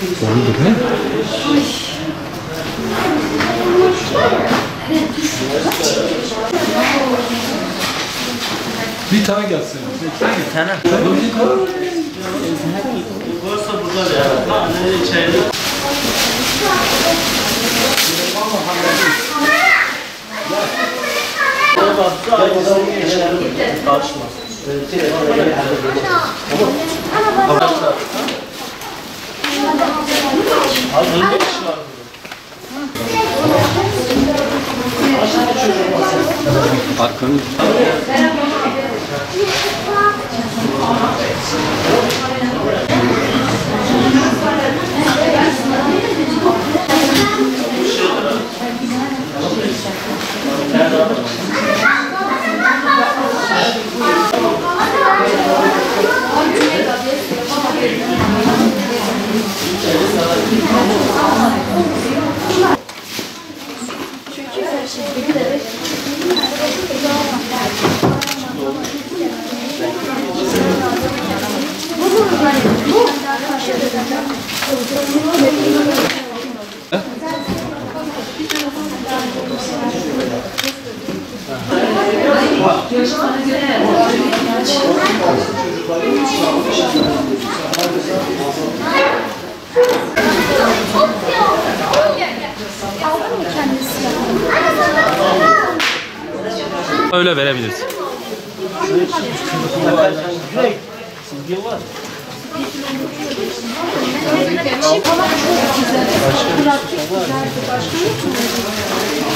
Oldu be. Bir tane gelsin. Bir tane. Varsa burada ya. Ne içeri? Karşıma. Arkanı. Öyle verebiliriz.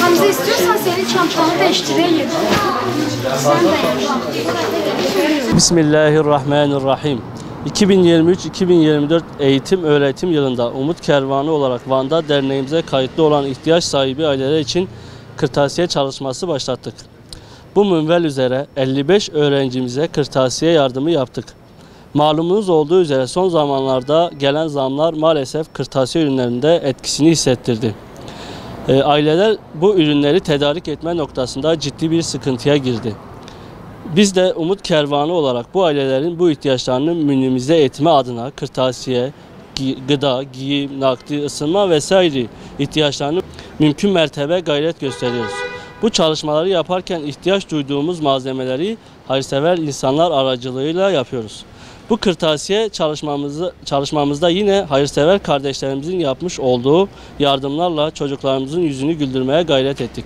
Hamza istiyorsan senin çantanı değiştireyim. Bismillahirrahmanirrahim. 2023-2024 eğitim öğretim yılında Umut Kervanı olarak Van'da derneğimize kayıtlı olan ihtiyaç sahibi aileler için kırtasiye çalışması başlattık. Bu minval üzere 55 öğrencimize kırtasiye yardımı yaptık. Malumunuz olduğu üzere son zamanlarda gelen zamlar maalesef kırtasiye ürünlerinde etkisini hissettirdi. Aileler bu ürünleri tedarik etme noktasında ciddi bir sıkıntıya girdi. Biz de Umut Kervanı olarak bu ailelerin bu ihtiyaçlarını minimize etme adına kırtasiye, gıda, giyim, nakdi, ısınma vesaire ihtiyaçlarını mümkün mertebe gayret gösteriyoruz. Bu çalışmaları yaparken ihtiyaç duyduğumuz malzemeleri hayırsever insanlar aracılığıyla yapıyoruz. Bu kırtasiye çalışmamızda yine hayırsever kardeşlerimizin yapmış olduğu yardımlarla çocuklarımızın yüzünü güldürmeye gayret ettik.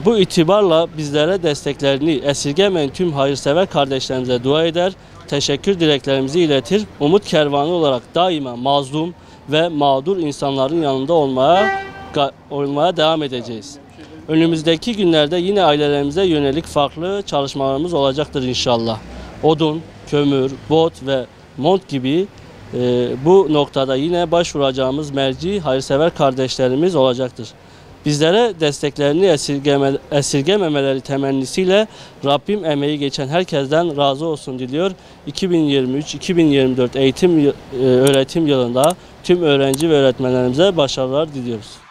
Bu itibarla bizlere desteklerini esirgemeyen tüm hayırsever kardeşlerimize dua eder, teşekkür dileklerimizi iletir. Umut Kervanı olarak daima mazlum ve mağdur insanların yanında olmaya devam edeceğiz. Önümüzdeki günlerde yine ailelerimize yönelik farklı çalışmalarımız olacaktır inşallah. Odun, kömür, bot ve mont gibi bu noktada yine başvuracağımız merci hayırsever kardeşlerimiz olacaktır. Bizlere desteklerini esirgememeleri temennisiyle Rabbim emeği geçen herkesten razı olsun diliyor. 2023-2024 eğitim öğretim yılında tüm öğrenci ve öğretmenlerimize başarılar diliyoruz.